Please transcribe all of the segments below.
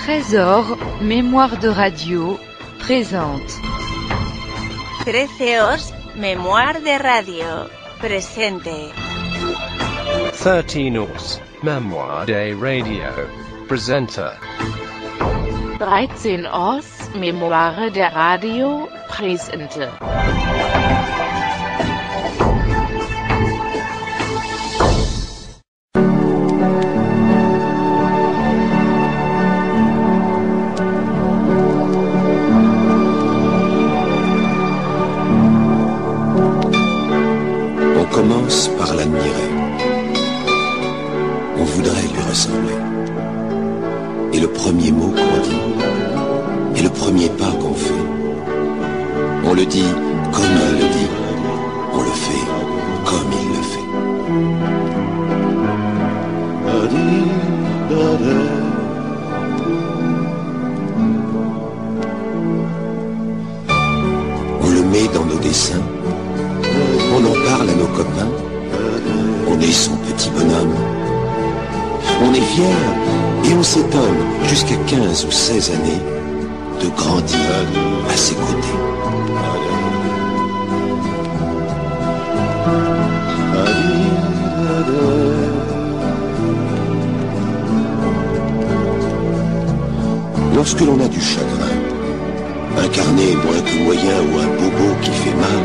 Trésor, mémoire de radio, présente. 13os, mémoire de radio, presente. 13os, mémoire de radio, presenta. 13os, mémoire de radio, presente. On commence par l'admirer. On voudrait lui ressembler. Et le premier mot qu'on dit, et le premier pas qu'on fait, on le dit comme il le dit, on le fait comme il le fait. On le met dans nos dessins, on en parle à nos copains, on est son petit bonhomme. On est fier et on s'étonne jusqu'à 15 ou 16 années de grandir à ses côtés. Lorsque l'on a du chagrin, un carnet moins que moyen ou un bobo qui fait mal,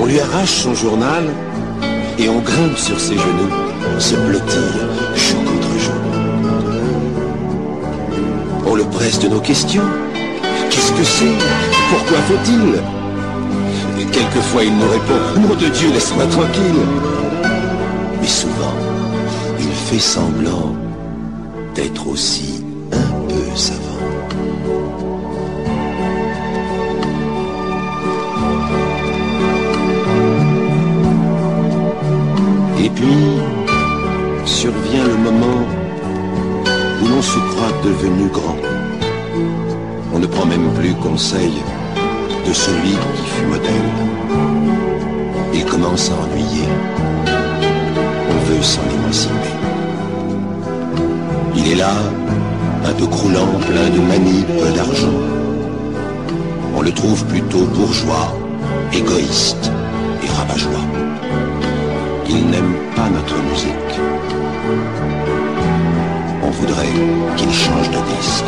on lui arrache son journal et on grimpe sur ses genoux, se blottir jour contre jour. On le presse de nos questions. Qu'est-ce que c'est? Pourquoi faut-il? Et quelquefois il nous répond: nom de Dieu, laisse-moi tranquille. Mais souvent, il fait semblant d'être aussi un peu savant. Et puis, survient le moment où l'on se croit devenu grand. On ne prend même plus conseil de celui qui fut modèle. Il commence à ennuyer. On veut s'en émanciper. Il est là, un peu croulant, plein de manie, peu d'argent. On le trouve plutôt bourgeois, égoïste et rabat-joie. Il n'aime pas notre musique. On voudrait qu'il change de disque.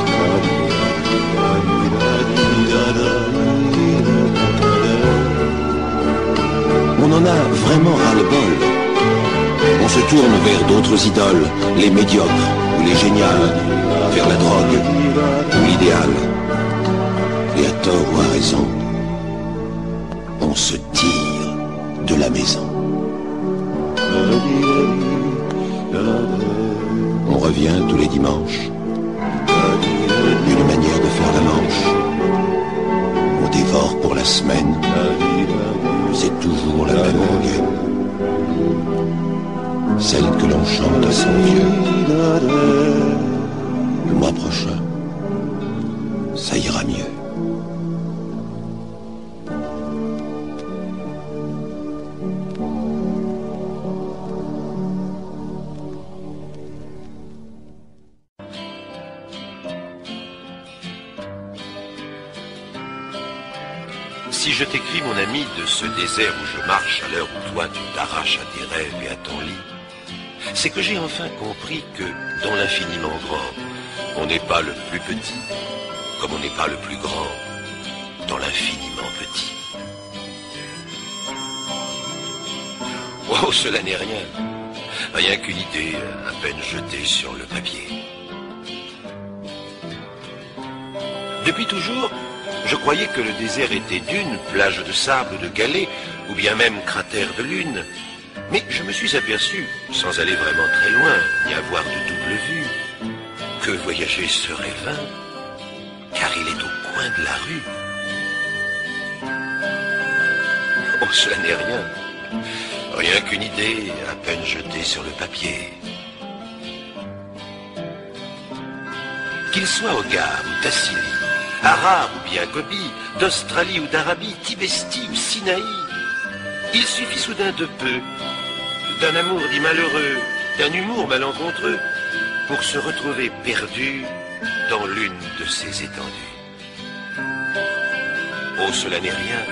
On en a vraiment ras-le-bol. On se tourne vers d'autres idoles, les médiocres ou les géniales, vers la drogue ou l'idéal. Et à tort ou à raison, on se tire de la maison. On revient tous les dimanches. Une manière de faire la manche. On dévore pour la semaine. C'est toujours la même rengaine. Celle que l'on chante à son vieux. Le mois prochain, ça ira mieux. Si je t'écris, mon ami, de ce désert où je marche à l'heure où toi tu t'arraches à tes rêves et à ton lit, c'est que j'ai enfin compris que, dans l'infiniment grand, on n'est pas le plus petit, comme on n'est pas le plus grand dans l'infiniment petit. Oh, cela n'est rien. Rien qu'une idée à peine jetée sur le papier. Depuis toujours, je croyais que le désert était dunes, plages de sable, de galets, ou bien même cratères de lune. Mais je me suis aperçu, sans aller vraiment très loin, ni avoir de double vue, que voyager serait vain, car il est au coin de la rue. Oh, cela n'est rien. Rien qu'une idée à peine jetée sur le papier. Qu'il soit au Gard ou Tassili, Harar ou bien Gobi, d'Australie ou d'Arabie, Tibesti ou Sinaï, il suffit soudain de peu, d'un amour dit malheureux, d'un humour malencontreux, pour se retrouver perdu dans l'une de ces étendues. Oh, cela n'est rien,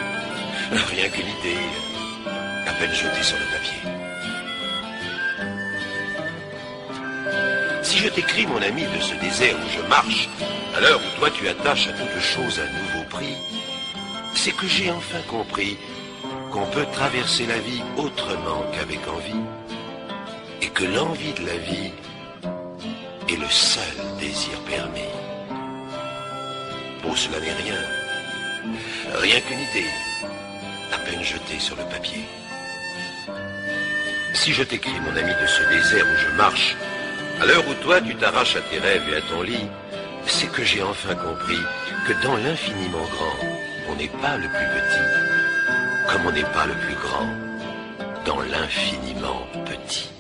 rien qu'une idée, à peine jetée sur le papier. Si je t'écris, mon ami, de ce désert où je marche, à l'heure où toi tu attaches à toute chose un nouveau prix, c'est que j'ai enfin compris qu'on peut traverser la vie autrement qu'avec envie, et que l'envie de la vie est le seul désir permis. Oh, cela n'est rien, rien qu'une idée, à peine jetée sur le papier. Si je t'écris, mon ami, de ce désert où je marche, à l'heure où toi tu t'arraches à tes rêves et à ton lit, c'est que j'ai enfin compris que dans l'infiniment grand, on n'est pas le plus petit, comme on n'est pas le plus grand dans l'infiniment petit.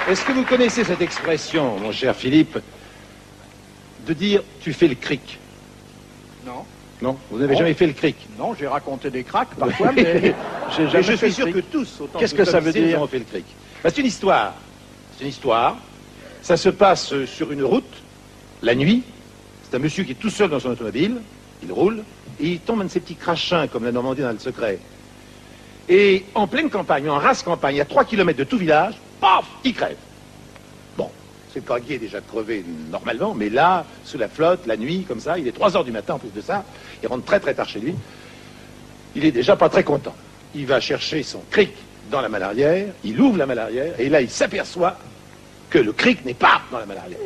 Est-ce que vous connaissez cette expression, mon cher Philippe, de dire « tu fais le cric » ? Non. Non, vous n'avez jamais fait le cric. Non, j'ai raconté des cracks parfois, mais j'ai jamais je fait suis le sûr cric. que tous, autant Qu'est-ce que ça veut dire? Nous avons fait le cric. Ben, c'est une histoire. C'est une histoire. Ça se passe sur une route, la nuit. C'est un monsieur qui est tout seul dans son automobile. Il roule et il tombe un de ces petits crachins comme la Normandie dans le secret. Et en pleine campagne, en race campagne, à 3 km de tout village, paf, il crève. Bon, c'est le corps qui est déjà crevé normalement, mais là, sous la flotte, la nuit, comme ça, il est 3 heures du matin en plus de ça, il rentre très très tard chez lui. Il est déjà pas très content. Il va chercher son cric dans la malle arrière, il ouvre la malle arrière, et là il s'aperçoit que le cric n'est pas dans la malle arrière.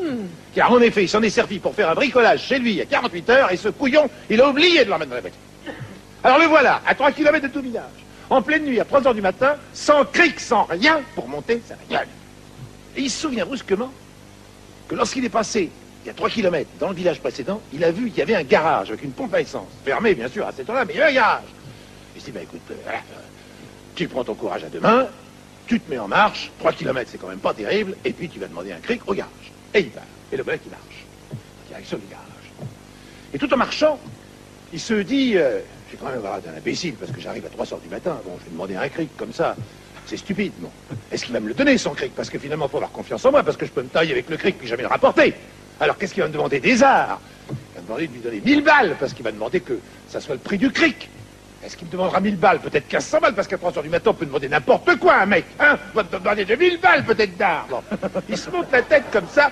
Car en effet, il s'en est servi pour faire un bricolage chez lui il y a 48 heures, et ce couillon, il a oublié de l'emmener dans la voiture. Alors le voilà, à 3 km de tout village, en pleine nuit, à 3 heures du matin, sans cric, sans rien, pour monter sa bagnole. Et il se souvient brusquement que lorsqu'il est passé, il y a 3 km, dans le village précédent, il a vu qu'il y avait un garage avec une pompe à essence. Fermé, bien sûr, à cette heure-là, mais il y avait un garage. Il s'est dit, écoute, tu prends ton courage à deux mains, tu te mets en marche, 3 km, c'est quand même pas terrible, et puis tu vas demander un cric au garage. Et il part. Et le mec, il marche. Direction du garage. Et tout en marchant, il se dit, je vais quand même avoir un imbécile, parce que j'arrive à 3 heures du matin, bon, je vais demander un cric comme ça. C'est stupide, bon. Est-ce qu'il va me le donner, son cric? Parce que finalement, il faut avoir confiance en moi, parce que je peux me tailler avec le cric puis jamais le rapporter. Alors, qu'est-ce qu'il va me demander? Des arts. Il va me demander de lui donner 1000 balles, parce qu'il va demander que ça soit le prix du cric. Est-ce qu'il me demandera 1000 balles? Peut-être 1500 balles, parce qu'à 3 heures du matin, on peut demander n'importe quoi, un mec. Hein? On va te demander 2000 balles, peut-être d'art. Bon. Il se monte la tête comme ça.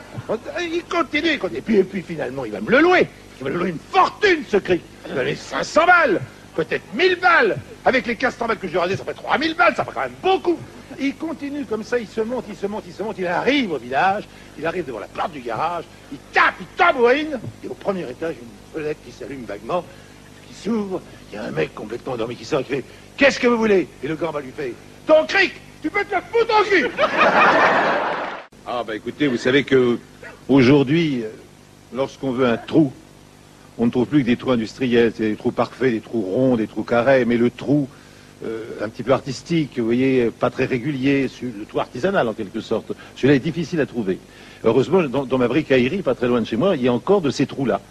Il continue, il continue. Et puis, finalement, il va me le louer. Il va me louer une fortune, ce cric. Il va me donner 500 balles. Peut-être 1000 balles. Avec les 1500 balles que je lui ai rasé, ça fait 3000 balles. Ça fait quand même beaucoup. Il continue comme ça, il se monte, il se monte, il se monte. Il arrive au village. Il arrive devant la porte du garage. Il tape, il tambourine. Et au premier étage, une fenêtre qui s'allume vaguement, qui s'ouvre. Il y a un mec complètement endormi qui sort et qui fait « Qu'est-ce que vous voulez ?» Et le gamba lui fait « Ton cric, tu peux te le foutre en cul !» Ah bah écoutez, vous savez que aujourd'hui, lorsqu'on veut un trou, on ne trouve plus que des trous industriels, c'est des trous parfaits, des trous ronds, des trous carrés, mais le trou un petit peu artistique, vous voyez, pas très régulier, le trou artisanal en quelque sorte, celui-là est difficile à trouver. Heureusement, dans ma bricaillerie, pas très loin de chez moi, il y a encore de ces trous-là.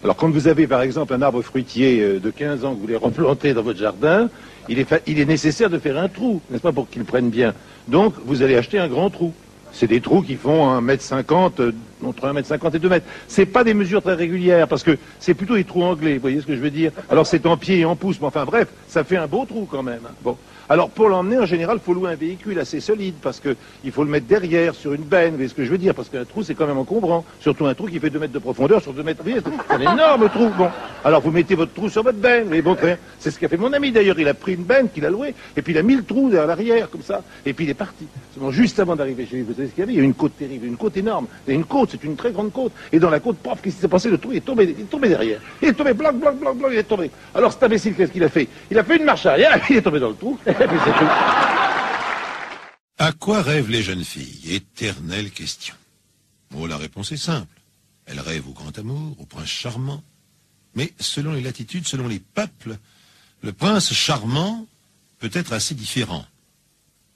Alors quand vous avez par exemple un arbre fruitier de 15 ans que vous voulez replanter dans votre jardin, il est nécessaire de faire un trou, n'est-ce pas, pour qu'il prenne bien. Donc vous allez acheter un grand trou. C'est des trous qui font 1,50 m, entre 1,50 m et 2 mètres. C'est pas des mesures très régulières, parce que c'est plutôt des trous anglais, vous voyez ce que je veux dire? Alors c'est en pied et en pouce, mais enfin bref, ça fait un beau trou quand même. Bon. Alors pour l'emmener, en général, il faut louer un véhicule assez solide, parce que il faut le mettre derrière, sur une benne, vous voyez ce que je veux dire? Parce qu'un trou, c'est quand même encombrant. Surtout un trou qui fait 2 mètres de profondeur sur 2 mètres. Vous voyez, c'est un énorme trou. Bon. Alors vous mettez votre trou sur votre benne, mais bon, c'est ce qu'a fait mon ami d'ailleurs. Il a pris une benne qu'il a louée, et puis il a mis le trou derrière l'arrière, comme ça, et puis il est parti. Seulement, juste avant d'arriver chez lui, vous savez ce qu'il y avait? Il y a une côte terrible, une côte énorme. Il y a une côte, c'est une très grande côte. Et dans la côte, prof, qu'est-ce qui s'est passé? Le trou est tombé derrière. Il est tombé, blanc, il est tombé. Alors cet imbécile, qu'est-ce qu'il a fait? Il a fait une marche arrière, il est tombé dans le trou, et puis c'est tout. À quoi rêvent les jeunes filles? Éternelle question. Oh, la réponse est simple. Elles rêvent au grand amour, au prince charmant. Mais selon les latitudes, selon les peuples, le prince charmant peut être assez différent.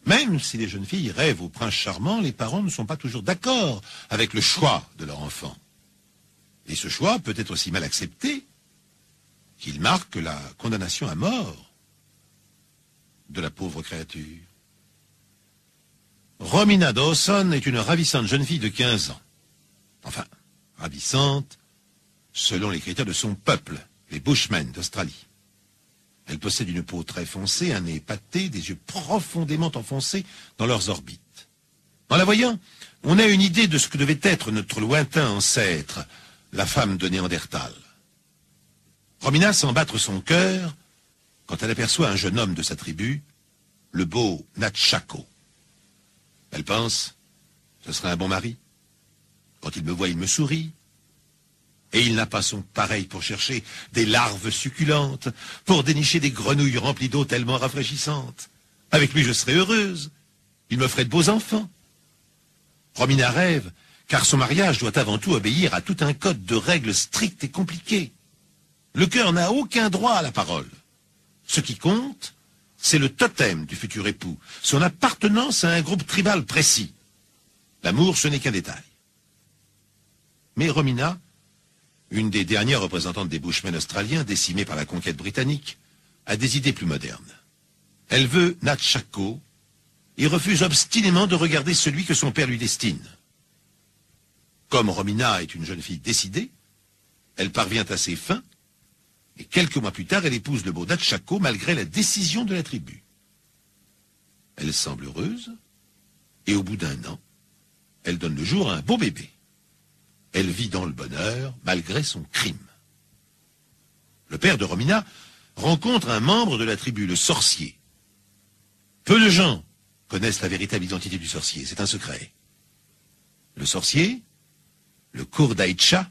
Même si les jeunes filles rêvent au prince charmant, les parents ne sont pas toujours d'accord avec le choix de leur enfant. Et ce choix peut être aussi mal accepté qu'il marque la condamnation à mort de la pauvre créature. Romina Dawson est une ravissante jeune fille de 15 ans. Enfin, ravissante, selon les critères de son peuple, les Bushmen d'Australie. Elle possède une peau très foncée, un nez épaté, des yeux profondément enfoncés dans leurs orbites. En la voyant, on a une idée de ce que devait être notre lointain ancêtre, la femme de Néandertal. Romina sent battre son cœur quand elle aperçoit un jeune homme de sa tribu, le beau Natchako. Elle pense, ce serait un bon mari. Quand il me voit, il me sourit. Et il n'a pas son pareil pour chercher des larves succulentes, pour dénicher des grenouilles remplies d'eau tellement rafraîchissantes. Avec lui, je serais heureuse. Il me ferait de beaux enfants. Romina rêve, car son mariage doit avant tout obéir à tout un code de règles strictes et compliquées. Le cœur n'a aucun droit à la parole. Ce qui compte, c'est le totem du futur époux, son appartenance à un groupe tribal précis. L'amour, ce n'est qu'un détail. Mais Romina, une des dernières représentantes des Bushmen australiens décimés par la conquête britannique, a des idées plus modernes. Elle veut Natchako et refuse obstinément de regarder celui que son père lui destine. Comme Romina est une jeune fille décidée, elle parvient à ses fins, et quelques mois plus tard, elle épouse le beau Natchako malgré la décision de la tribu. Elle semble heureuse, et au bout d'1 an, elle donne le jour à un beau bébé. Elle vit dans le bonheur malgré son crime. Le père de Romina rencontre un membre de la tribu, le sorcier. Peu de gens connaissent la véritable identité du sorcier, c'est un secret. Le sorcier, le Kurdaitcha,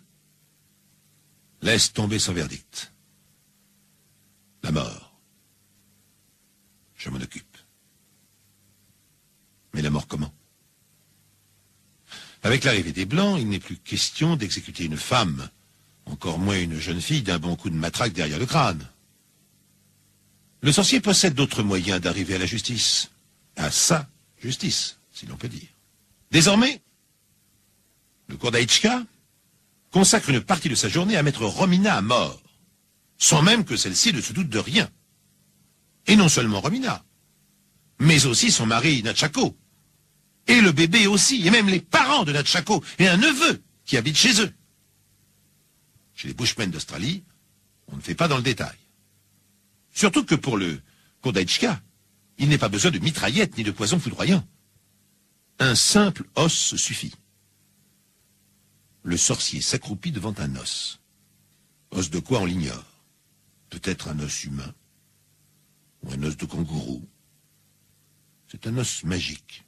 laisse tomber son verdict. La mort. Je m'en occupe. Mais la mort comment? Avec l'arrivée des Blancs, il n'est plus question d'exécuter une femme, encore moins une jeune fille d'un bon coup de matraque derrière le crâne. Le sorcier possède d'autres moyens d'arriver à la justice. À sa justice, si l'on peut dire. Désormais, le Kurdaitcha consacre une partie de sa journée à mettre Romina à mort, sans même que celle-ci ne se doute de rien. Et non seulement Romina, mais aussi son mari Natchako, et le bébé aussi, et même les parents de Natchako, et un neveu qui habite chez eux. Chez les Bushmen d'Australie, on ne fait pas dans le détail. Surtout que pour le Kurdaitcha, il n'est pas besoin de mitraillettes ni de poison foudroyant. Un simple os suffit. Le sorcier s'accroupit devant un os. Os de quoi on l'ignore. Peut-être un os humain, ou un os de kangourou. C'est un os magique.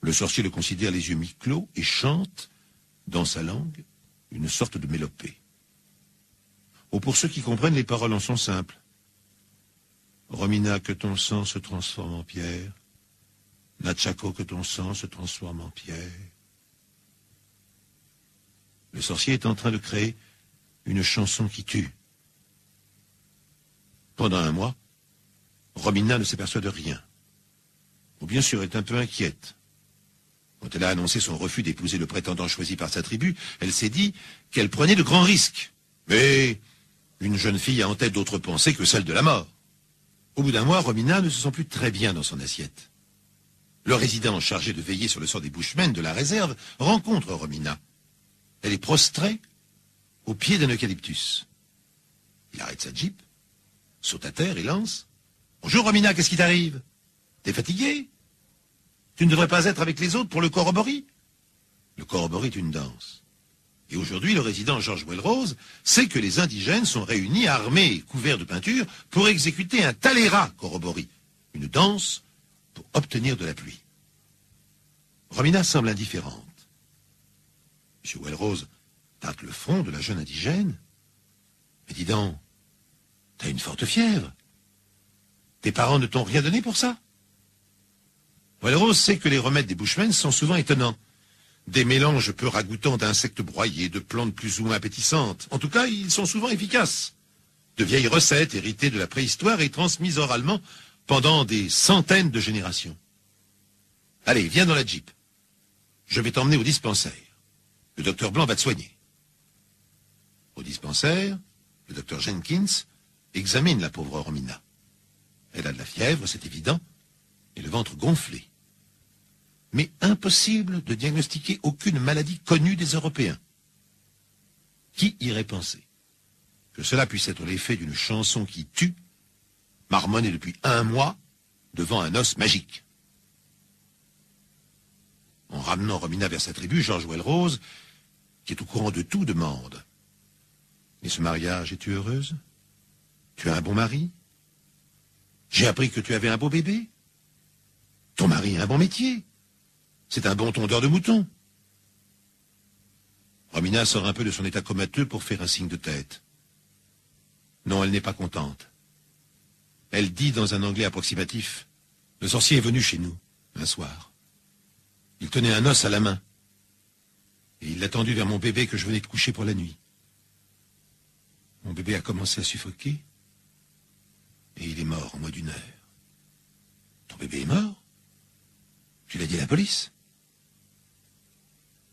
Le sorcier le considère les yeux mi-clos et chante, dans sa langue, une sorte de mélopée. Oh, pour ceux qui comprennent, les paroles en sont simples. Romina, que ton sang se transforme en pierre. Natchako, que ton sang se transforme en pierre. Le sorcier est en train de créer une chanson qui tue. Pendant 1 mois, Romina ne s'aperçoit de rien. Ou bien sûr, est un peu inquiète. Quand elle a annoncé son refus d'épouser le prétendant choisi par sa tribu, elle s'est dit qu'elle prenait de grands risques. Mais une jeune fille a en tête d'autres pensées que celle de la mort. Au bout d'1 mois, Romina ne se sent plus très bien dans son assiette. Le résident chargé de veiller sur le sort des Bushmen de la réserve rencontre Romina. Elle est prostrée au pied d'un eucalyptus. Il arrête sa jeep, saute à terre et lance. « Bonjour Romina, qu'est-ce qui t'arrive? T'es fatiguée? Tu ne devrais pas être avec les autres pour le corroboree ?» Le corroboree est une danse. Et aujourd'hui, le résident George Welrose sait que les indigènes sont réunis, armés et couverts de peinture, pour exécuter un talera corroboree, une danse pour obtenir de la pluie. Romina semble indifférente. M. Welrose tâte le front de la jeune indigène. Mais dis donc, t'as une forte fièvre. Tes parents ne t'ont rien donné pour ça? Welrose sait que les remèdes des Bushmen sont souvent étonnants. Des mélanges peu ragoûtants d'insectes broyés, de plantes plus ou moins appétissantes. En tout cas, ils sont souvent efficaces. De vieilles recettes héritées de la préhistoire et transmises oralement pendant des centaines de générations. Allez, viens dans la Jeep. Je vais t'emmener au dispensaire. Le docteur Blanc va te soigner. Au dispensaire, le docteur Jenkins examine la pauvre Romina. Elle a de la fièvre, c'est évident, et le ventre gonflé. mais impossible de diagnostiquer aucune maladie connue des Européens. Qui irait penser que cela puisse être l'effet d'une chanson qui tue, marmonnée depuis 1 mois, devant un os magique? En ramenant Romina vers sa tribu, George Welrose, qui est au courant de tout, demande: « Et ce mariage, es-tu heureuse? Tu as un bon mari? J'ai appris que tu avais un beau bébé? Ton mari a un bon métier? C'est un bon tondeur de moutons. » Romina sort un peu de son état comateux pour faire un signe de tête. Non, elle n'est pas contente. Elle dit dans un anglais approximatif: « Le sorcier est venu chez nous, un soir. Il tenait un os à la main. Et il l'a tendu vers mon bébé que je venais de coucher pour la nuit. Mon bébé a commencé à suffoquer. Et il est mort en moins d'1 heure. » « Ton bébé est mort? Tu l'as dit à la police? »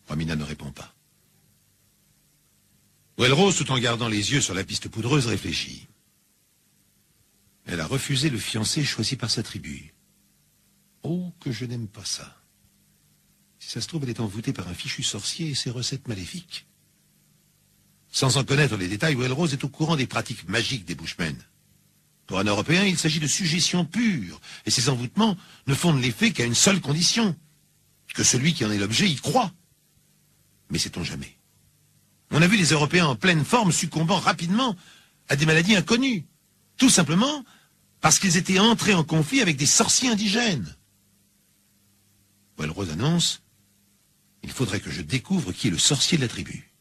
Romina ne répond pas. Welrose, tout en gardant les yeux sur la piste poudreuse, réfléchit. Elle a refusé le fiancé choisi par sa tribu. Oh, que je n'aime pas ça. Si ça se trouve, elle est envoûtée par un fichu sorcier et ses recettes maléfiques. Sans en connaître les détails, Welrose est au courant des pratiques magiques des Bushmen. Pour un Européen, il s'agit de suggestion pure, et ces envoûtements ne fondent l'effet qu'à une seule condition: que celui qui en est l'objet y croit. Mais sait-on jamais? On a vu les Européens en pleine forme succombant rapidement à des maladies inconnues, tout simplement parce qu'ils étaient entrés en conflit avec des sorciers indigènes. Welrose annonce: « Il faudrait que je découvre qui est le sorcier de la tribu. »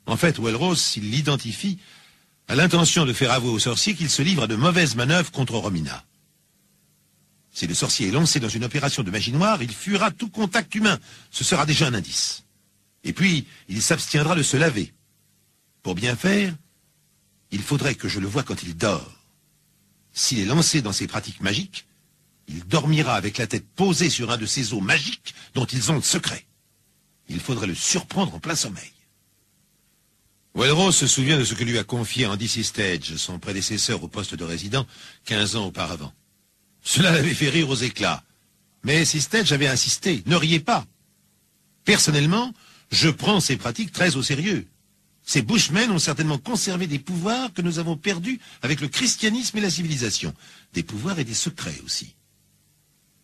En fait, Welrose, s'il l'identifie, a l'intention de faire avouer au sorcier qu'il se livre à de mauvaises manœuvres contre Romina. Si le sorcier est lancé dans une opération de magie noire, il fuira tout contact humain. Ce sera déjà un indice. Et puis, il s'abstiendra de se laver. Pour bien faire, il faudrait que je le voie quand il dort. S'il est lancé dans ses pratiques magiques, il dormira avec la tête posée sur un de ces os magiques dont ils ont le secret. Il faudrait le surprendre en plein sommeil. Welrose se souvient de ce que lui a confié Andy Sistage, son prédécesseur au poste de résident, 15 ans auparavant. Cela l'avait fait rire aux éclats. Mais Sistage avait insisté: « Ne riez pas. Personnellement, je prends ces pratiques très au sérieux. Ces Bushmen ont certainement conservé des pouvoirs que nous avons perdus avec le christianisme et la civilisation. Des pouvoirs et des secrets aussi.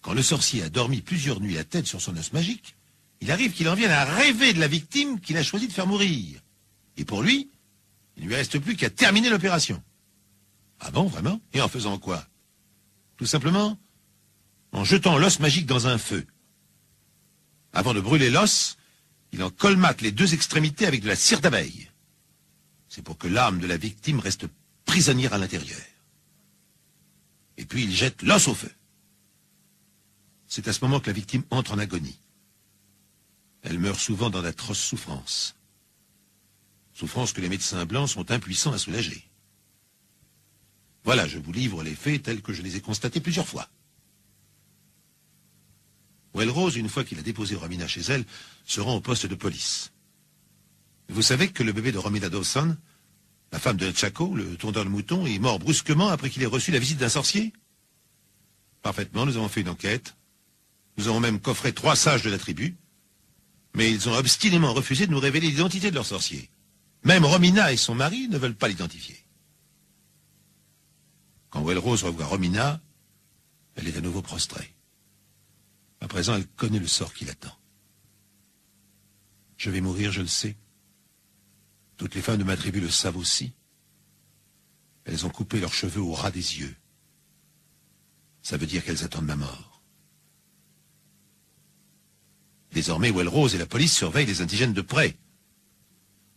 Quand le sorcier a dormi plusieurs nuits la tête sur son os magique, il arrive qu'il en vienne à rêver de la victime qu'il a choisi de faire mourir. Et pour lui, il ne lui reste plus qu'à terminer l'opération. » « Ah bon, vraiment? Et en faisant quoi? » Tout simplement en jetant l'os magique dans un feu. Avant de brûler l'os, il en colmate les 2 extrémités avec de la cire d'abeille. C'est pour que l'âme de la victime reste prisonnière à l'intérieur. Et puis il jette l'os au feu. C'est à ce moment que la victime entre en agonie. Elle meurt souvent dans d'atroces souffrances. Souffrances que les médecins blancs sont impuissants à soulager. Voilà, je vous livre les faits tels que je les ai constatés plusieurs fois. Welrose, une fois qu'il a déposé Romina chez elle, se rend au poste de police. Vous savez que le bébé de Romina Dawson, la femme de Chaco, le tondeur de moutons, est mort brusquement après qu'il ait reçu la visite d'un sorcier? Parfaitement, nous avons fait une enquête. Nous avons même coffré 3 sages de la tribu, mais ils ont obstinément refusé de nous révéler l'identité de leur sorcier. Même Romina et son mari ne veulent pas l'identifier. Quand Welrose revoit Romina, elle est à nouveau prostrée. À présent, elle connaît le sort qui l'attend. Je vais mourir, je le sais. Toutes les femmes de ma tribu le savent aussi. Elles ont coupé leurs cheveux au ras des yeux. Ça veut dire qu'elles attendent ma mort. Désormais, Welrose et la police surveillent les indigènes de près.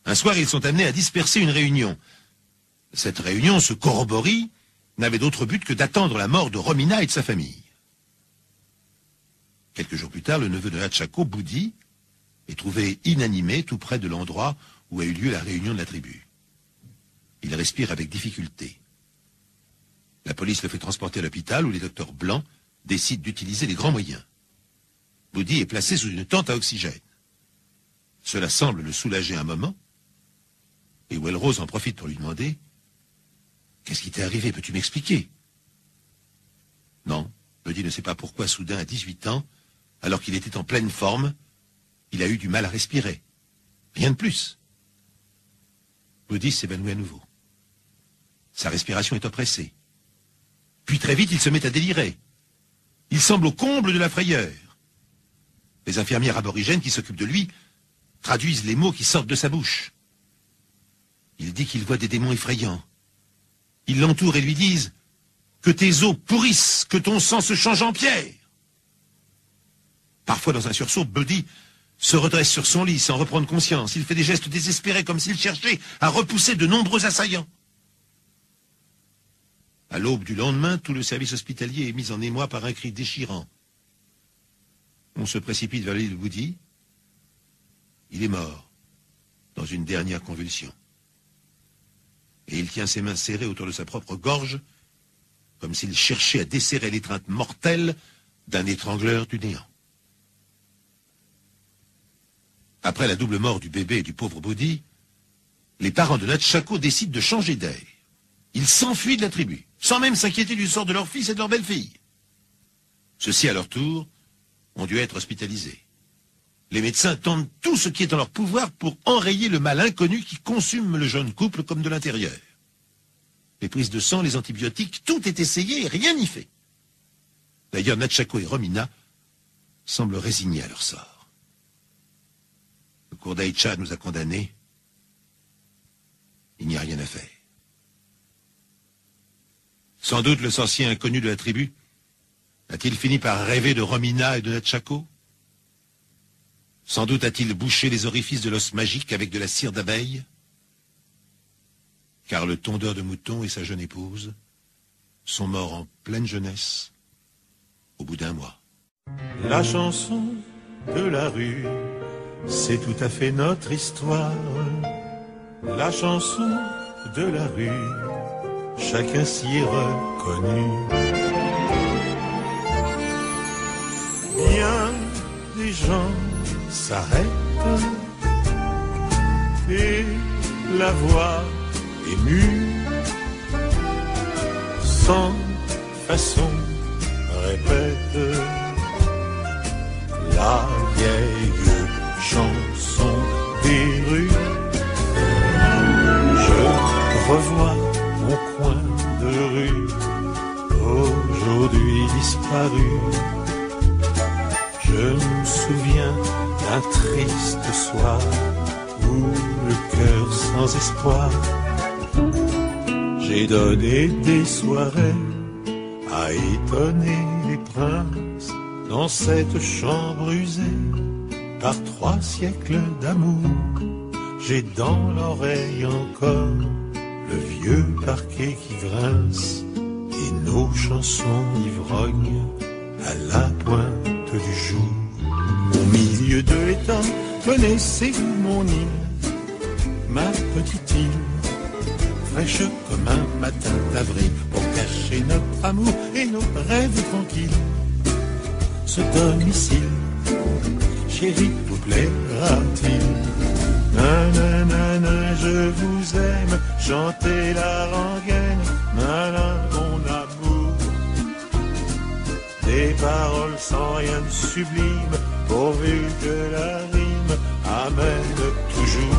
Un soir, ils sont amenés à disperser une réunion. Cette réunion, ce corroborie, n'avait d'autre but que d'attendre la mort de Romina et de sa famille. Quelques jours plus tard, le neveu de Hatchako, Boudi, est trouvé inanimé tout près de l'endroit où a eu lieu la réunion de la tribu. Il respire avec difficulté. La police le fait transporter à l'hôpital où les docteurs blancs décident d'utiliser les grands moyens. Boudi est placé sous une tente à oxygène. Cela semble le soulager un moment, et Welrose en profite pour lui demander: « Qu'est-ce qui t'est arrivé? Peux-tu m'expliquer ?» Non, Boudi ne sait pas pourquoi, soudain, à 18 ans, alors qu'il était en pleine forme, il a eu du mal à respirer. Rien de plus. Buddy s'évanouit à nouveau. Sa respiration est oppressée. Puis très vite, il se met à délirer. Il semble au comble de la frayeur. Les infirmières aborigènes qui s'occupent de lui traduisent les mots qui sortent de sa bouche. Il dit qu'il voit des démons effrayants. Ils l'entourent et lui disent que tes os pourrissent, que ton sang se change en pierre. Parfois, dans un sursaut, Buddy se redresse sur son lit sans reprendre conscience. Il fait des gestes désespérés comme s'il cherchait à repousser de nombreux assaillants. À l'aube du lendemain, tout le service hospitalier est mis en émoi par un cri déchirant. On se précipite vers l'île Buddy. Il est mort, dans une dernière convulsion. Et il tient ses mains serrées autour de sa propre gorge, comme s'il cherchait à desserrer l'étreinte mortelle d'un étrangleur du néant. Après la double mort du bébé et du pauvre Buddy, les parents de Natchako décident de changer d'air. Ils s'enfuient de la tribu, sans même s'inquiéter du sort de leur fils et de leur belle-fille. Ceux-ci, à leur tour, ont dû être hospitalisés. Les médecins tentent tout ce qui est en leur pouvoir pour enrayer le mal inconnu qui consume le jeune couple comme de l'intérieur. Les prises de sang, les antibiotiques, tout est essayé et rien n'y fait. D'ailleurs, Natchako et Romina semblent résignés à leur sort. Le cour d'Aïcha nous a condamnés. Il n'y a rien à faire. Sans doute le sorcier inconnu de la tribu a-t-il fini par rêver de Romina et de Natchako? Sans doute a-t-il bouché les orifices de l'os magique avec de la cire d'abeille? Car le tondeur de moutons et sa jeune épouse sont morts en pleine jeunesse, au bout d'un mois. La chanson de la rue, c'est tout à fait notre histoire. La chanson de la rue, chacun s'y est reconnu. Bien des gens s'arrêtent et la voix émue, sans façon, répète la vieille chanson des rues. Je revois mon coin de rue, aujourd'hui disparu. Je me souviens d'un triste soir où le cœur sans espoir, j'ai donné des soirées à étonner les princes dans cette chambre usée par 3 siècles d'amour. J'ai dans l'oreille encore le vieux parquet qui grince et nos chansons ivrognes à la pointe du jour. Au milieu de l'étang, connaissez-vous mon île, ma petite île, fraîche comme un matin d'avril, pour cacher notre amour et nos rêves tranquilles. Ce domicile, chérie, vous plaira-t-il? Nanana, je vous aime, chantez la rengaine, nanana, mon amour. Des paroles sans rien de sublime, pourvu que la rime amène toujours.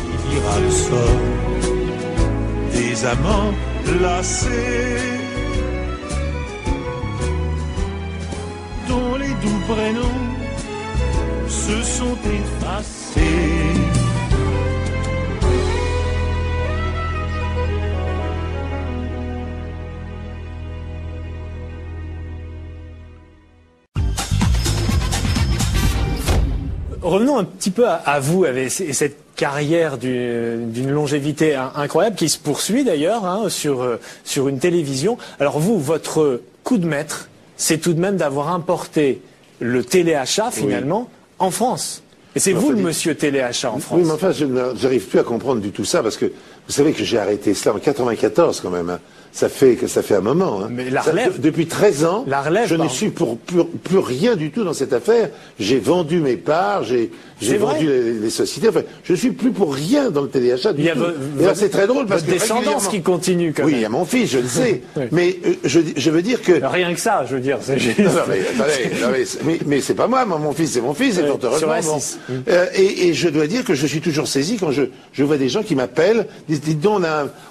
Il ira le sort des amants lassés, dont les doux prénoms se sont effacés. Revenons un petit peu à vous, avec cette carrière d'une longévité incroyable qui se poursuit d'ailleurs hein, sur une télévision. Alors vous, votre coup de maître, c'est tout de même d'avoir importé le téléachat finalement en France. Et c'est vous le monsieur téléachat en France. Oui, mais enfin, je n'arrive plus à comprendre du tout ça, parce que Vous savez que j'ai arrêté cela en 94 quand même. Hein. Ça fait un moment. Hein. Mais la relève, depuis 13 ans, je ne suis pour plus rien du tout dans cette affaire. J'ai vendu mes parts, j'ai vendu les sociétés. Enfin, je ne suis plus pour rien dans le téléachat du tout. Et là, c'est très drôle parce que descendance qui continue quand même. Oui, il y a mon fils, je le sais. Oui. Mais je veux dire que... Rien que ça, je veux dire. C'est juste... non, mais attendez, mais c'est pas moi, mon fils, c'est mon fils, et fort heureusement. Et je dois dire que je suis toujours saisi quand je vois des gens qui m'appellent, disent donc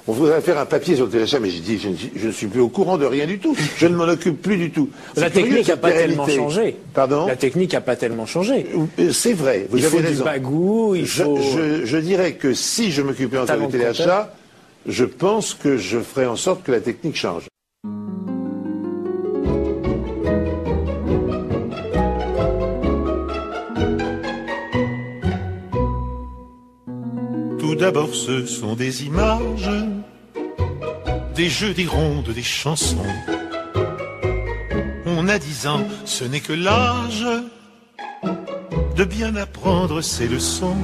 on voudrait faire un papier sur le téléachat, mais j'ai dit je ne suis plus au courant de rien du tout. Je ne m'en occupe plus du tout. La technique n'a pas tellement changé. Pardon ? La technique n'a pas tellement changé. C'est vrai, vous avez raison. Il faut du bagou, il faut... Je dirais que si je m'occupais encore du téléachat, je pense que je ferais en sorte que la technique change. Tout d'abord, ce sont des images, des jeux, des rondes, des chansons. On a 10 ans, ce n'est que l'âge de bien apprendre ses leçons.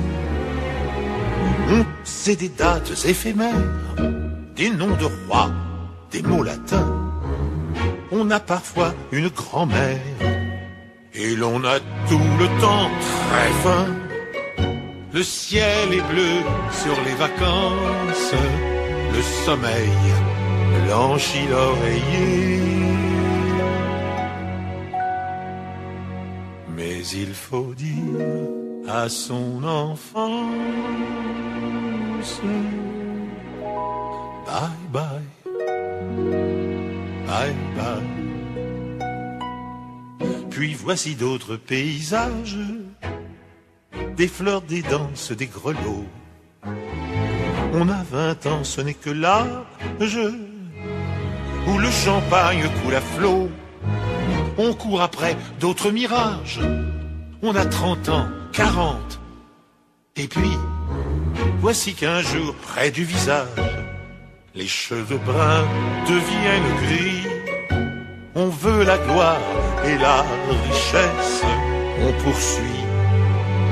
C'est des dates éphémères, des noms de rois, des mots latins. On a parfois une grand-mère et l'on a tout le temps très faim. Le ciel est bleu sur les vacances, le sommeil blanchit l'oreiller. Mais il faut dire à son enfance bye bye, bye bye. Puis voici d'autres paysages, des fleurs, des danses, des grelots. On a 20 ans, ce n'est que l'âge où le champagne coule à flot. On court après d'autres mirages. On a 30 ans, 40. Et puis, voici qu'un jour, près du visage, les cheveux bruns deviennent gris. On veut la gloire et la richesse. On poursuit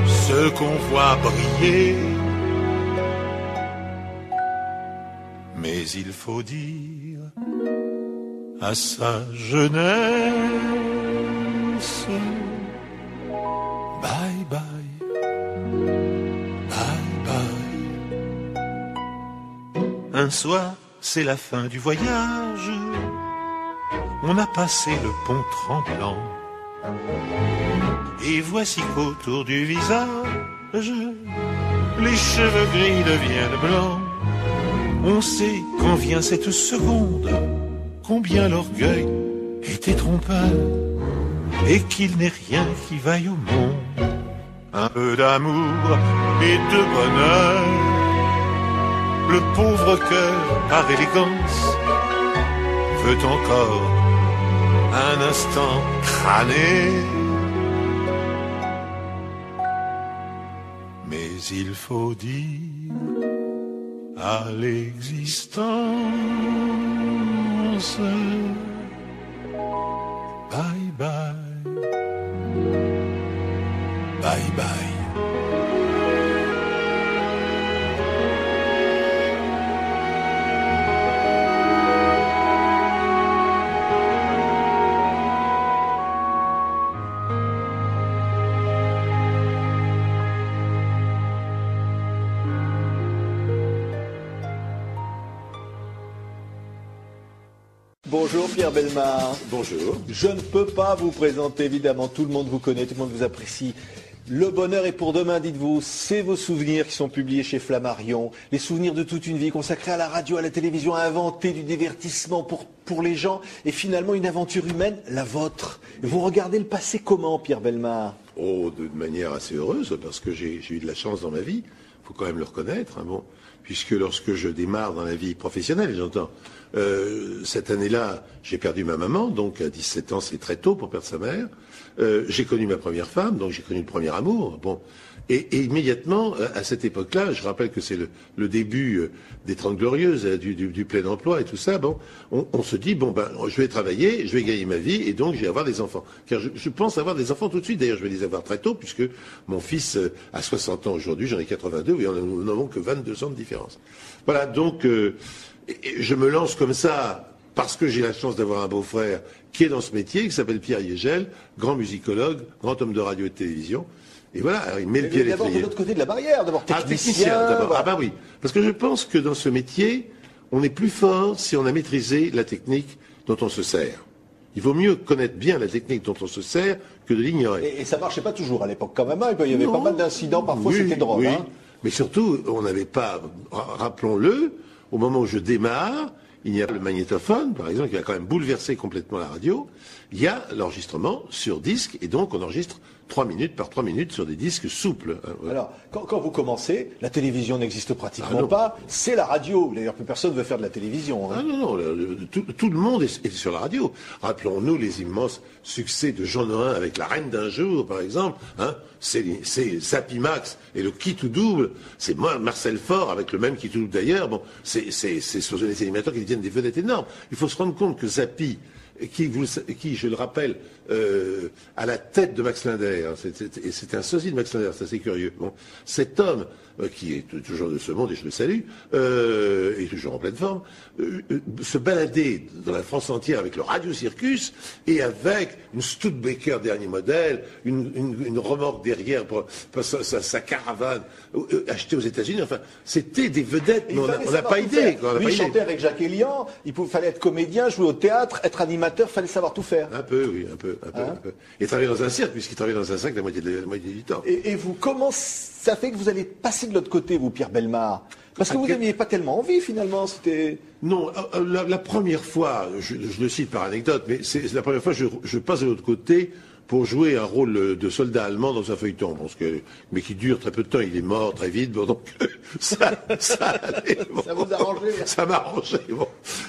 ce qu'on voit briller. Mais il faut dire à sa jeunesse bye bye, bye bye. Un soir, c'est la fin du voyage. On a passé le pont tremblant. Et voici qu'autour du visage, les cheveux gris deviennent blancs. On sait quand vient cette seconde, combien l'orgueil était trompeur, et qu'il n'est rien qui vaille au monde. Un peu d'amour et de bonheur, le pauvre cœur par élégance veut encore un instant crâner. Mais il faut dire à l'existence bye bye, bye bye. Bonjour Pierre Bellemare. Bonjour. Je ne peux pas vous présenter, évidemment, tout le monde vous connaît, tout le monde vous apprécie. Le bonheur est pour demain, dites-vous, c'est vos souvenirs qui sont publiés chez Flammarion, les souvenirs de toute une vie consacrés à la radio, à la télévision, à inventer du divertissement pour les gens, et finalement une aventure humaine, la vôtre. Vous regardez le passé comment, Pierre Bellemare? Oh, de manière assez heureuse, parce que j'ai eu de la chance dans ma vie, il faut quand même le reconnaître, hein, bon, puisque lorsque je démarre dans la vie professionnelle, j'entends, cette année-là, j'ai perdu ma maman, donc à 17 ans, c'est très tôt pour perdre sa mère. J'ai connu ma première femme, donc j'ai connu le premier amour. Bon, Et immédiatement, à cette époque-là, je rappelle que c'est le début des 30 Glorieuses, du plein emploi et tout ça, bon, on se dit, bon, ben, je vais travailler, je vais gagner ma vie, et donc je vais avoir des enfants. Car je pense avoir des enfants tout de suite, d'ailleurs je vais les avoir très tôt, puisque mon fils a 60 ans aujourd'hui, j'en ai 82, et nous n'avons que 22 ans de différence. Voilà, donc je me lance comme ça, parce que j'ai la chance d'avoir un beau-frère qui est dans ce métier, qui s'appelle Pierre Yegel, grand musicologue, grand homme de radio et de télévision. Et voilà, il met le pied à l'étrier. D'abord de l'autre côté de la barrière, d'abord technicien. D'abord. Voilà. Ah bah oui, parce que je pense que dans ce métier, on est plus fort si on a maîtrisé la technique dont on se sert. Il vaut mieux connaître bien la technique dont on se sert que de l'ignorer. Et ça marchait pas toujours à l'époque quand même. Hein. Il y avait pas mal d'incidents, parfois c'était drôle. Oui. Hein. Mais surtout, on n'avait pas, rappelons-le, au moment où je démarre, il y a le magnétophone, par exemple, qui a quand même bouleversé complètement la radio. Il y a l'enregistrement sur disque, et donc on enregistre 3 minutes par 3 minutes sur des disques souples. Alors, quand vous commencez, la télévision n'existe pratiquement pas, c'est la radio. D'ailleurs, plus personne ne veut faire de la télévision. Hein. Ah non, tout le monde est sur la radio. Rappelons-nous les immenses succès de Jean Nohain avec La Reine d'un jour, par exemple. Hein. C'est Zappy Max et le Qui tout double. C'est Marcel Faure avec le même Qui tout double d'ailleurs. Bon, c'est sur les animateurs qui deviennent des vedettes énormes. Il faut se rendre compte que Zappy, qui, je le rappelle, à la tête de Max Linder, hein, c'est un sosie de Max Linder, c'est assez curieux. Bon, cet homme, qui est toujours de ce monde, et je le salue, est toujours en pleine forme, se balader dans la France entière avec le Radio Circus et avec une Studebaker dernier modèle, une remorque derrière pour sa caravane achetée aux États-Unis. Enfin, c'était des vedettes, mais on n'a pas idée. Lui, il chantait avec Jacques Elian, fallait être comédien, jouer au théâtre, être animateur, fallait savoir tout faire. Un peu, oui, un peu. Et travailler dans un cirque, puisqu'il travaillait dans un cirque la moitié du temps. Et vous, comment ça fait que vous allez passer de l'autre côté, vous, Pierre Bellemare? Parce que vous n'aviez pas tellement envie, finalement, c'était... Non, la première fois, je le cite par anecdote, mais c'est la première fois que je passe de l'autre côté pour jouer un rôle de soldat allemand dans un feuilleton, mais qui dure très peu de temps, il est mort très vite, bon, donc ça allait, bon, ça vous arrangeait? Ça m'arrangeait, bon.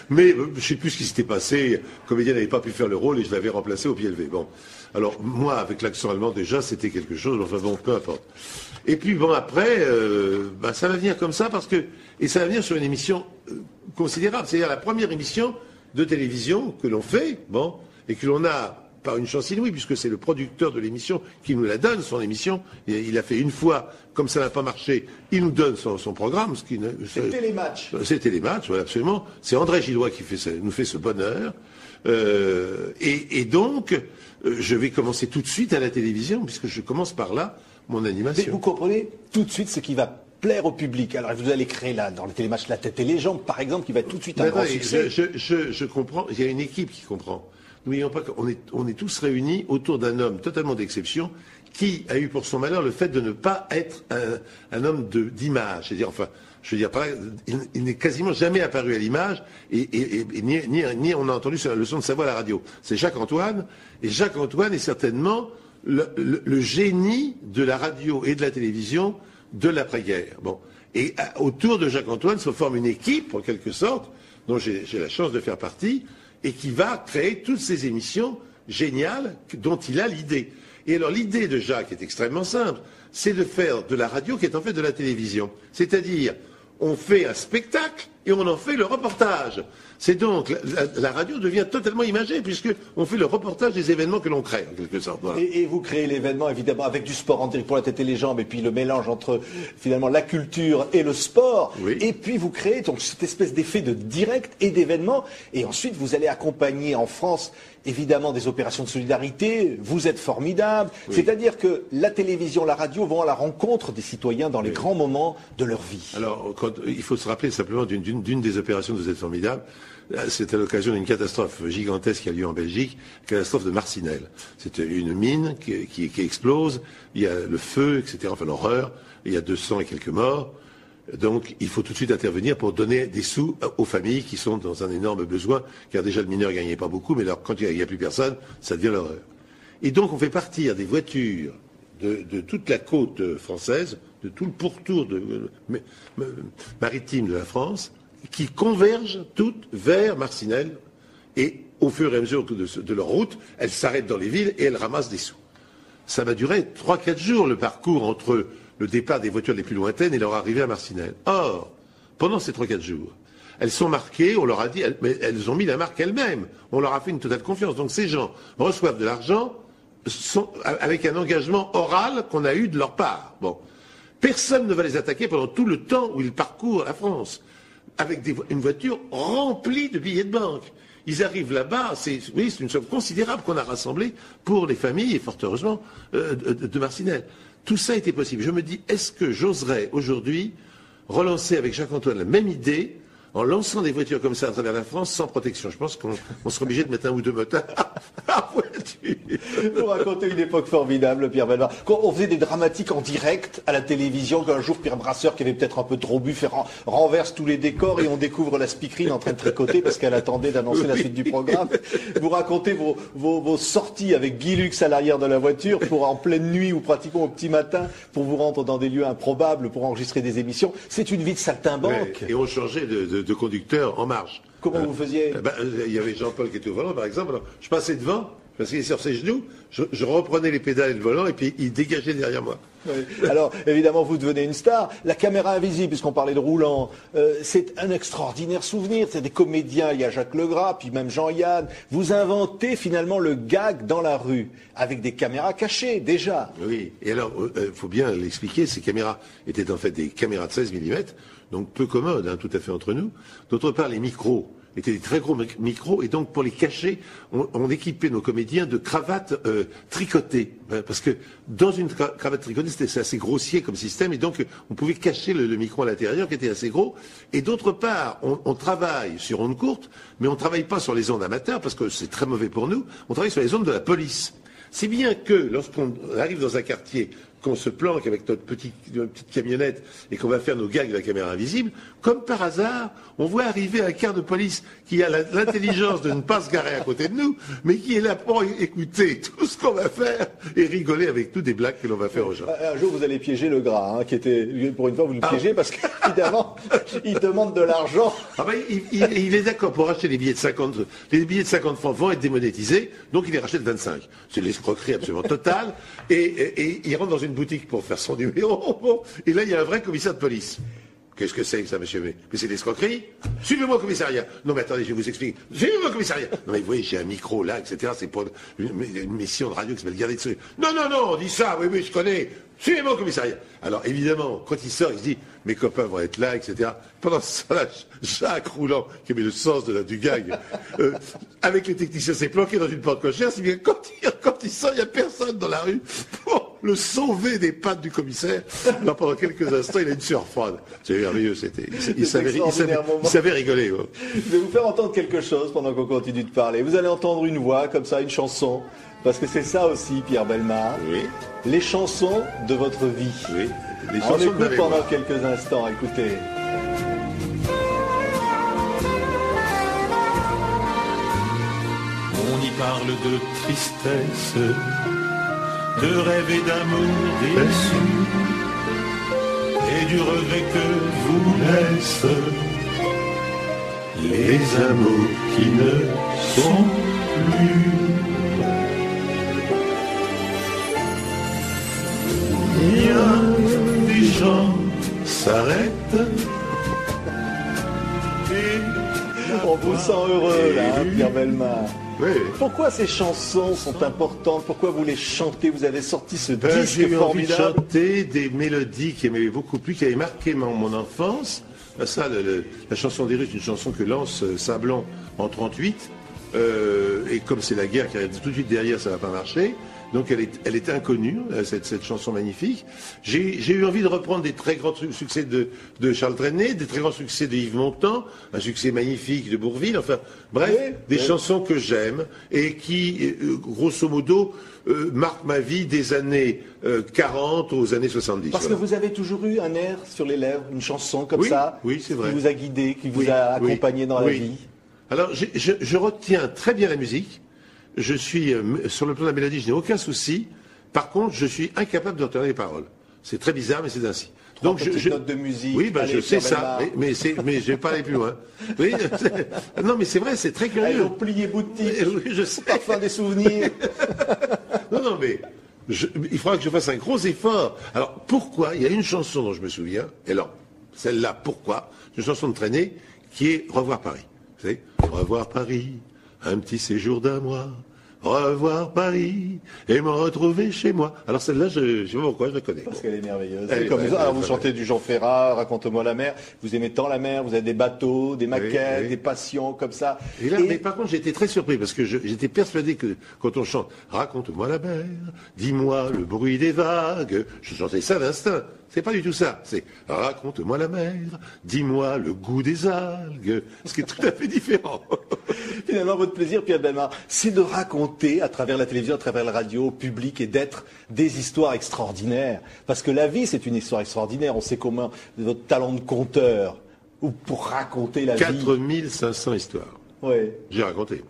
Mais je ne sais plus ce qui s'était passé, le comédien n'avait pas pu faire le rôle et je l'avais remplacé au pied levé. Bon. Alors, moi, avec l'accent allemand, déjà, c'était quelque chose, enfin bon, peu importe. Et puis, bon, après, ça va venir comme ça, et ça va venir sur une émission considérable, c'est-à-dire la première émission de télévision que l'on fait, bon, et que l'on a par une chance inouïe, puisque c'est le producteur de l'émission qui nous la donne, son émission. Il a fait une fois, comme ça n'a pas marché, il nous donne son programme. C'est Télématch. C'est Télématch, voilà, absolument. C'est André Gillois qui nous fait ce bonheur. Et donc, je vais commencer tout de suite à la télévision, puisque je commence par là mon animation. Mais vous comprenez tout de suite ce qui va plaire au public. Alors vous allez créer là, dans les télématchs, La Tête et Légende, par exemple, qui va être tout de suite un grand succès. Je comprends, il y a une équipe qui comprend. N'oublions pas qu'on est tous réunis autour d'un homme totalement d'exception qui a eu pour son malheur le fait de ne pas être un homme d'image. C'est-à-dire, enfin, je veux dire, il n'est quasiment jamais apparu à l'image et ni on a entendu le son de sa voix à la radio. C'est Jacques-Antoine, et Jacques-Antoine est certainement le génie de la radio et de la télévision de l'après-guerre. Bon. Et autour de Jacques-Antoine se forme une équipe, en quelque sorte, dont j'ai la chance de faire partie, et qui va créer toutes ces émissions géniales dont il a l'idée. Et alors l'idée de Jacques est extrêmement simple, c'est de faire de la radio qui est en fait de la télévision. C'est-à-dire, on fait un spectacle et on en fait le reportage. C'est donc, la radio devient totalement imagée, puisqu'on fait le reportage des événements que l'on crée, en quelque sorte. Voilà. Et vous créez l'événement, évidemment, avec du sport en direct pour La Tête et les Jambes, et puis le mélange entre, finalement, la culture et le sport. Oui. Et puis vous créez donc cette espèce d'effet de direct et d'événement. Et ensuite, vous allez accompagner en France, évidemment, des opérations de solidarité. Vous êtes formidable. Oui. C'est-à-dire que la télévision, la radio vont à la rencontre des citoyens dans les grands moments de leur vie. Alors, il faut se rappeler simplement d'une des opérations de Vous êtes formidable. C'est à l'occasion d'une catastrophe gigantesque qui a lieu en Belgique, catastrophe de Marcinelle. C'était une mine qui explose, il y a le feu, etc., enfin l'horreur, il y a 200 et quelques morts. Donc il faut tout de suite intervenir pour donner des sous aux familles qui sont dans un énorme besoin, car déjà le mineur ne gagnait pas beaucoup, mais alors, quand il n'y a plus personne, ça devient l'horreur. Et donc on fait partir des voitures de toute la côte française, de tout le pourtour maritime de la France, qui convergent toutes vers Marcinelle, et au fur et à mesure de leur route, elles s'arrêtent dans les villes et elles ramassent des sous. Ça va durer 3-4 jours, le parcours entre le départ des voitures les plus lointaines et leur arrivée à Marcinelle. Or, pendant ces 3-4 jours, elles sont marquées, on leur a dit, mais elles ont mis la marque elles-mêmes. On leur a fait une totale confiance. Donc ces gens reçoivent de l'argent avec un engagement oral qu'on a eu de leur part. Bon. Personne ne va les attaquer pendant tout le temps où ils parcourent la France, avec une voiture remplie de billets de banque. Ils arrivent là-bas, c'est une somme considérable qu'on a rassemblée pour les familles, et fort heureusement, de Marcinelle. Tout ça était possible. Je me dis, est-ce que j'oserais aujourd'hui relancer avec Jacques-Antoine la même idée en lançant des voitures comme ça à travers la France sans protection? Je pense qu'on serait obligé de mettre un ou deux motards à voiture. Vous racontez une époque formidable, Pierre Bellemare. Quand on faisait des dramatiques en direct à la télévision, qu'un jour Pierre Brasseur, qui avait peut-être un peu trop bu, renverse tous les décors et on découvre la speakerine en train de tricoter parce qu'elle attendait d'annoncer la suite du programme. Vous racontez vos sorties avec Guy Lux à l'arrière de la voiture pour en pleine nuit ou pratiquement au petit matin pour vous rendre dans des lieux improbables pour enregistrer des émissions. C'est une vie de saltimbanque. Ouais, et on changeait de conducteur en marche. Comment vous faisiez? Il y avait Jean-Paul qui était au volant, par exemple. Alors, je passais devant, parce qu'il est sur ses genoux, je reprenais les pédales et le volant, et puis il dégageait derrière moi. Oui. Alors, évidemment, vous devenez une star. La caméra invisible, puisqu'on parlait de roulant, c'est un extraordinaire souvenir. C'est des comédiens, il y a Jacques Legras, puis même Jean-Yann. Vous inventez finalement le gag dans la rue, avec des caméras cachées, déjà. Oui, et alors, il faut bien l'expliquer, ces caméras étaient en fait des caméras de 16 mm, donc peu commodes, tout à fait entre nous. D'autre part, les micros étaient des très gros micros, et donc pour les cacher, on équipait nos comédiens de cravates tricotées. Parce que dans une cravate tricotée, c'était assez grossier comme système, et donc on pouvait cacher le micro à l'intérieur qui était assez gros. Et d'autre part, on travaille sur ondes courtes, mais on ne travaille pas sur les ondes amateurs, parce que c'est très mauvais pour nous, on travaille sur les ondes de la police. C'est bien que lorsqu'on arrive dans un quartier, qu'on se planque avec notre petite camionnette et qu'on va faire nos gags de la caméra invisible, comme par hasard, on voit arriver un quart de police qui a l'intelligence de ne pas se garer à côté de nous, mais qui est là pour écouter tout ce qu'on va faire et rigoler avec toutes des blagues que l'on va faire aux gens. Un jour, vous allez piéger le gras, qui était, pour une fois, vous le piégez parce qu'évidemment, il demande de l'argent. Il est d'accord pour acheter les billets de 50, les billets de 50 francs vont être démonétisés, donc il les rachète 25. C'est l'escroquerie absolument totale, et il rentre dans une boutique pour faire son numéro, et là il y a un vrai commissaire de police. Qu'est-ce que c'est que ça, monsieur? Mais c'est des escroqueries? Suivez-moi au commissariat. Non mais attendez, je vais vous expliquer. Suivez-moi au commissariat. Non mais vous voyez, j'ai un micro là, etc. C'est pour une mission de radio qui s'appelle Garder de Souris. Non, on dit ça, oui, je connais. Suivez-moi au commissariat. Alors évidemment, quand il sort, il se dit, mes copains vont être là, etc. Pendant ce temps-là, Jacques Roulant, qui avait le sens du gag, avec les techniciens, s'est planqué dans une porte cochère, c'est bien quand il sort, il n'y a personne dans la rue pour le sauver des pattes du commissaire. Alors pendant quelques instants, il a une sueur froide. C'est merveilleux, c'était. Il savait rigoler. Ouais. Je vais vous faire entendre quelque chose pendant qu'on continue de parler. Vous allez entendre une voix, comme ça, une chanson. Parce que c'est ça aussi, Pierre Bellemare. Oui. Les chansons de votre vie. Oui. Les On chansons écoute pendant quelques instants, écoutez. On y parle de tristesse, de rêve et d'amour déçus, et du regret que vous laisse les amours qui ne sont plus. Il y a des gens s'arrêtent. On vous sent heureux là, Pierre Bellemare. Oui. Pourquoi ces chansons sont importantes? Pourquoi vous les chantez? Vous avez sorti ce disque j'ai eu envie de formidable. chanter des mélodies qui m'avaient beaucoup plu, qui avaient marqué mon enfance. Ça, la chanson des Russes, une chanson que lance Sablon en 38. Et comme c'est la guerre qui arrive tout de suite derrière, ça va pas marcher. Donc elle est inconnue, cette chanson magnifique. J'ai eu envie de reprendre des très grands succès de Charles Trenet, des très grands succès de Yves Montand, un succès magnifique de Bourvil, enfin bref, des chansons que j'aime et qui, grosso modo, marquent ma vie des années 40 aux années 70. Parce que vous avez toujours eu un air sur les lèvres, une chanson comme ça, oui, c'est vrai. qui vous a guidé, qui vous a accompagné dans la vie. Alors je retiens très bien la musique. Je suis, sur le plan de la mélodie, je n'ai aucun souci. Par contre, je suis incapable de retenir les paroles. C'est très bizarre, mais c'est ainsi. Donc, notes de musique. Oui, je sais ça, mais je vais pas aller plus loin. Oui, non, mais c'est vrai, c'est très curieux. Elles ont plié bout de tige. Oui, je sais. Parfum des souvenirs. Non, mais Il faudra que je fasse un gros effort. Alors, pourquoi? Il y a une chanson dont je me souviens, et alors, celle-là, pourquoi? Une chanson de traînée qui est Revoir Paris. Vous savez, Revoir Paris, un petit séjour d'un mois. Revoir Paris et me retrouver chez moi. Alors celle-là, je sais pas pourquoi, je la connais. Parce qu'elle est merveilleuse. Comme ça. Alors vous chantez du Jean Ferrat, Raconte-moi la mer. Vous aimez tant la mer, vous avez des bateaux, des maquettes, des passions comme ça. Et là, mais par contre, j'ai été très surpris parce que j'étais persuadé que quand on chante Raconte-moi la mer, dis-moi le bruit des vagues, je chantais ça d'instinct. C'est pas du tout ça. C'est Raconte-moi la mer, dis-moi le goût des algues, ce qui est tout à fait différent. Finalement, votre plaisir, Pierre Bellemare, c'est de raconter à travers la télévision, à travers la radio, au public et d'être des histoires extraordinaires. Parce que la vie, c'est une histoire extraordinaire. On sait comment votre talent de conteur, ou pour raconter la vie. 4500 histoires. Oui. J'ai raconté.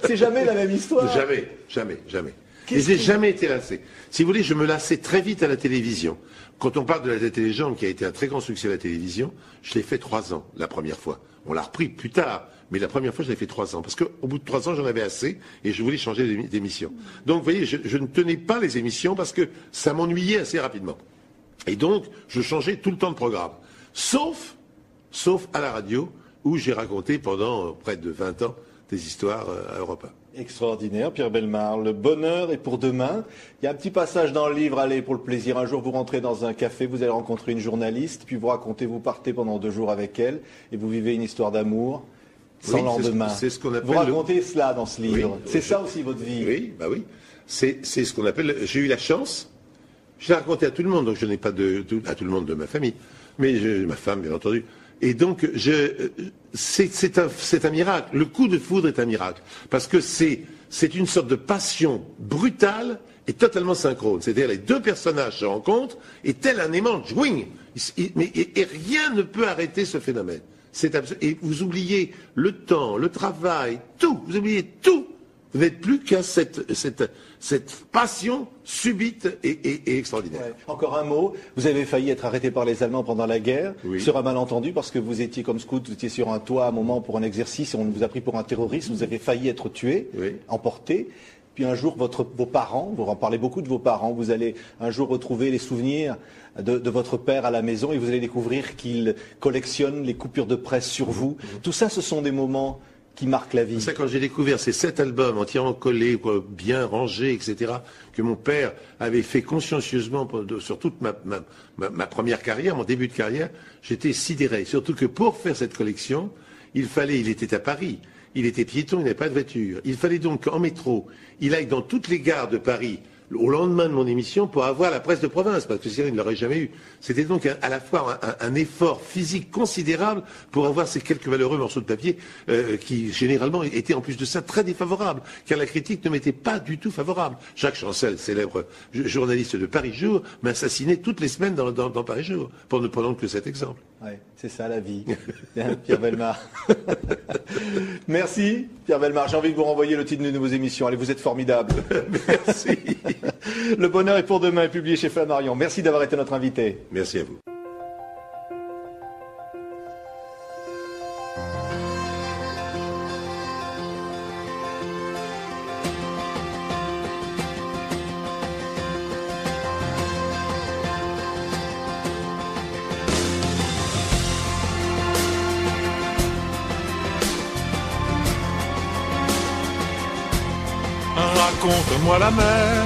C'est jamais la même histoire. Jamais. Et j'ai jamais été lassé. Si vous voulez, je me lassais très vite à la télévision. Quand on parle de La Tête et les Jambes, qui a été un très grand succès à la télévision, je l'ai fait 3 ans, la première fois. On l'a repris plus tard, mais la première fois, je l'ai fait 3 ans. Parce qu'au bout de 3 ans, j'en avais assez, et je voulais changer d'émission. Donc, vous voyez, je ne tenais pas les émissions parce que ça m'ennuyait assez rapidement. Et donc, je changeais tout le temps de programme. Sauf à la radio, où j'ai raconté pendant près de 20 ans des histoires à Europe 1. Extraordinaire, Pierre Bellemare. Le bonheur est pour demain. Il y a un petit passage dans le livre, allez, pour le plaisir. Un jour, vous rentrez dans un café, vous allez rencontrer une journaliste, puis vous racontez, vous partez pendant 2 jours avec elle, et vous vivez une histoire d'amour sans lendemain. C'est ce qu'on appelle. Vous racontez cela dans ce livre. Oui, c'est ça aussi votre vie. Oui, bah oui. C'est ce qu'on appelle. J'ai eu la chance. Je l'ai raconté à tout le monde, donc je n'ai pas à tout le monde de ma famille, mais ma femme, bien entendu. Et donc, c'est un miracle. Le coup de foudre est un miracle. Parce que c'est une sorte de passion brutale et totalement synchrone. C'est-à-dire, les 2 personnages se rencontrent et tel un aimant, jouing. Et rien ne peut arrêter ce phénomène. Et vous oubliez le temps, le travail, tout. Vous oubliez tout. Vous n'êtes plus qu'à cette passion subite et extraordinaire. Ouais. Encore un mot, vous avez failli être arrêté par les Allemands pendant la guerre, sur un malentendu, parce que vous étiez comme scout, vous étiez sur un toit à un moment pour un exercice, et on vous a pris pour un terroriste, vous avez failli être tué, emporté. Puis un jour, vos parents, vous en parlez beaucoup de vos parents, vous allez un jour retrouver les souvenirs de votre père à la maison, et vous allez découvrir qu'il collectionne les coupures de presse sur vous. Tout ça, ce sont des moments qui marque la vie. Ça, quand j'ai découvert ces 7 albums entièrement collés, bien rangés, etc., que mon père avait fait consciencieusement sur toute ma première carrière, mon début de carrière, j'étais sidéré. Surtout que pour faire cette collection, il était à Paris, il était piéton, il n'avait pas de voiture. Il fallait donc qu'en métro, il aille dans toutes les gares de Paris, au lendemain de mon émission, pour avoir la presse de province, parce que sinon il ne l'aurait jamais eu. C'était donc à la fois un effort physique considérable pour avoir ces quelques valeureux morceaux de papier qui, généralement, étaient en plus de ça très défavorables, car la critique ne m'était pas du tout favorable. Jacques Chancel, célèbre journaliste de Paris Jour, m'assassinait toutes les semaines dans Paris Jour, pour ne prendre que cet exemple. Ouais, c'est ça la vie. Bien, Pierre Bellemare. Merci, Pierre Bellemare. J'ai envie de vous renvoyer le titre de vos émissions. Allez, vous êtes formidable. Merci. Le bonheur est pour demain, est publié chez Flammarion. Merci d'avoir été notre invité. Merci à vous. Raconte-moi la mer.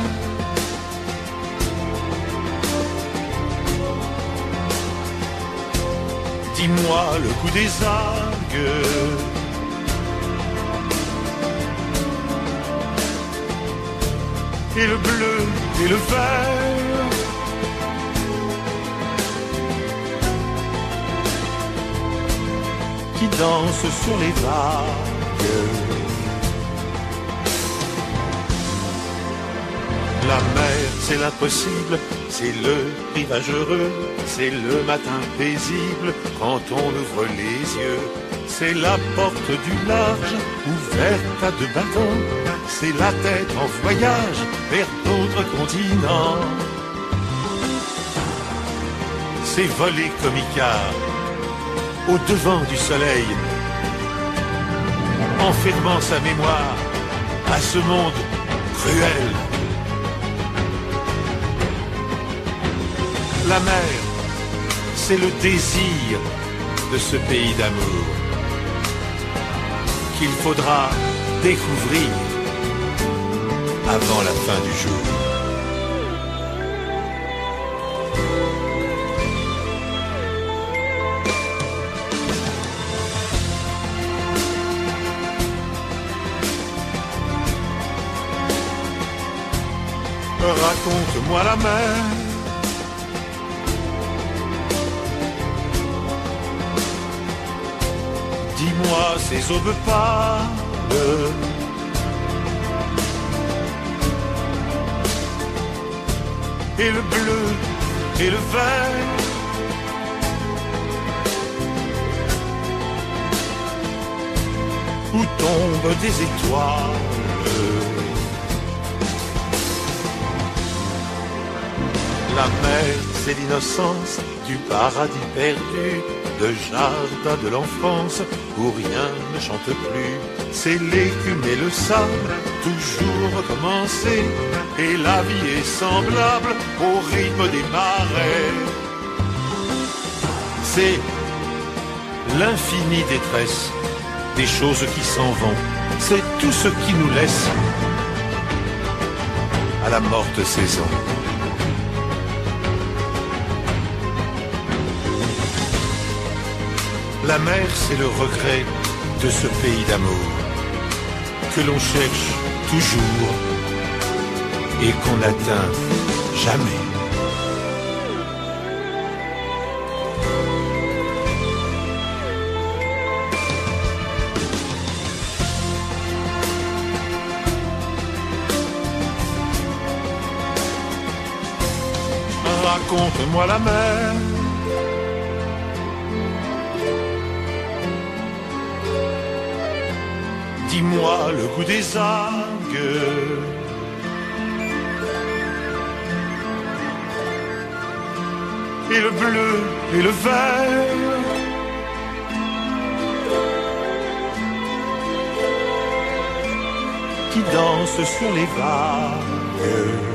Dis-moi le goût des algues. Et le bleu et le vert. Qui dansent sur les vagues. La mer, c'est l'impossible, c'est le rivage heureux, c'est le matin paisible quand on ouvre les yeux. C'est la porte du large, ouverte à 2 battants, c'est la tête en voyage vers d'autres continents. C'est voler comme Icare, au devant du soleil, enfermant sa mémoire à ce monde cruel. La mer, c'est le désir de ce pays d'amour qu'il faudra découvrir avant la fin du jour. Raconte-moi la mer, dis-moi ces aubes pâles, et le bleu et le vert, où tombent des étoiles. La mer, c'est l'innocence du paradis perdu, le jardin de l'enfance où rien ne chante plus. C'est l'écume et le sable, toujours recommencer, et la vie est semblable au rythme des marais. C'est l'infinie détresse des choses qui s'en vont, c'est tout ce qui nous laisse à la morte saison. La mer, c'est le regret de ce pays d'amour que l'on cherche toujours et qu'on n'atteint jamais. Raconte-moi la mer. Dis-moi le goût des algues, et le bleu et le vert, qui dansent sur les vagues.